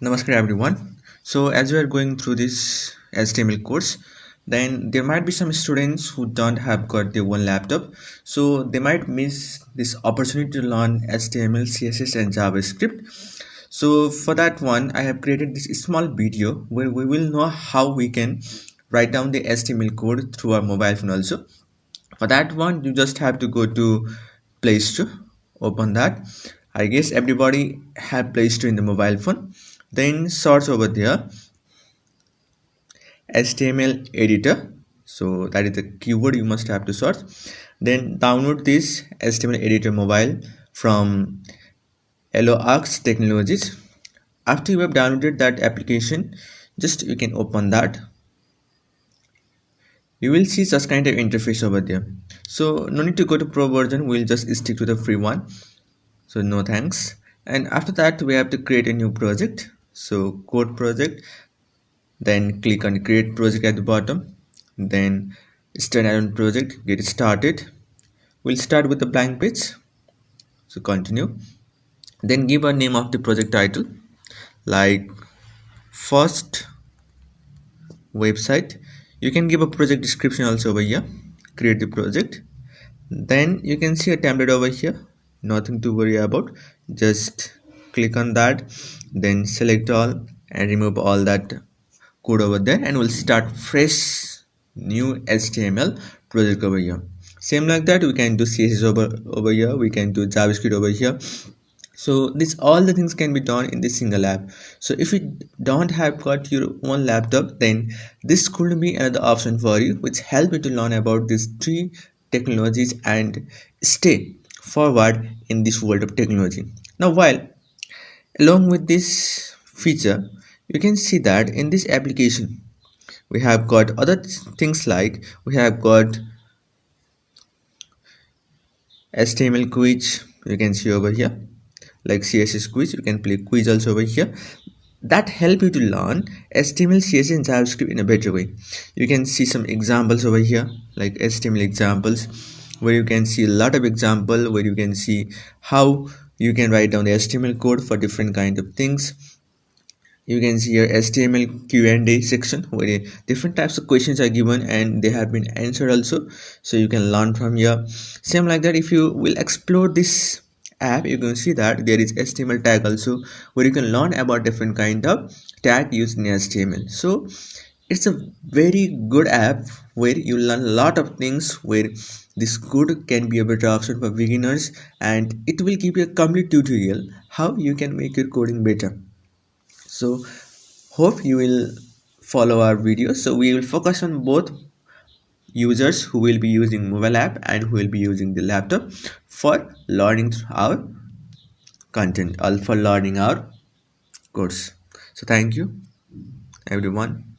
Namaskar everyone. So as we are going through this HTML course, then there might be some students who don't have got their one laptop. So they might miss this opportunity to learn HTML, CSS and JavaScript. So for that one, I have created this small video where we will know how we can write down the HTML code through our mobile phone also. For that one, you just have to go to Play Store, open that. I guess everybody have Play Store in the mobile phone. Then search over there HTML editor. So that is the keyword you must have to search. Then download this HTML editor mobile from Aloask Technologies. After you have downloaded that application, just you can open that. You will see such kind of interface over there. So no need to go to pro version, we'll just stick to the free one. So no thanks. And after that we have to create a new project. So code project, then click on create project at the bottom, then start add-on project, get started. We'll start with the blank page. So continue, then give a name of the project title like first website. You can give a project description also over here. Create the project, then you can see a template over here, nothing to worry about. Just click on that, then select all and remove all that code over there, and we'll start fresh new HTML project over here. Same like that we can do CSS over here, we can do JavaScript over here. So this all the things can be done in this single app. So if you don't have got your own laptop, then this could be another option for you, which help you to learn about these three technologies and stay forward in this world of technology. Now while along with this feature, you can see that in this application we have got other things like we have got HTML quiz, you can see over here, like CSS quiz, you can play quiz also over here, that help you to learn HTML, CSS and JavaScript in a better way. You can see some examples over here like HTML examples, where you can see a lot of example where you can see how you can write down the HTML code for different kind of things. You can see your HTML Q&A section where different types of questions are given and they have been answered also, so you can learn from here. Same like that, if you will explore this app, you can see that there is HTML tag also, where you can learn about different kind of tag used in HTML. So it's a very good app where you learn a lot of things, where this code can be a better option for beginners, and it will give you a complete tutorial how you can make your coding better. So hope you will follow our videos. So we will focus on both users who will be using mobile app and who will be using the laptop for learning our content or for learning our course. So thank you everyone.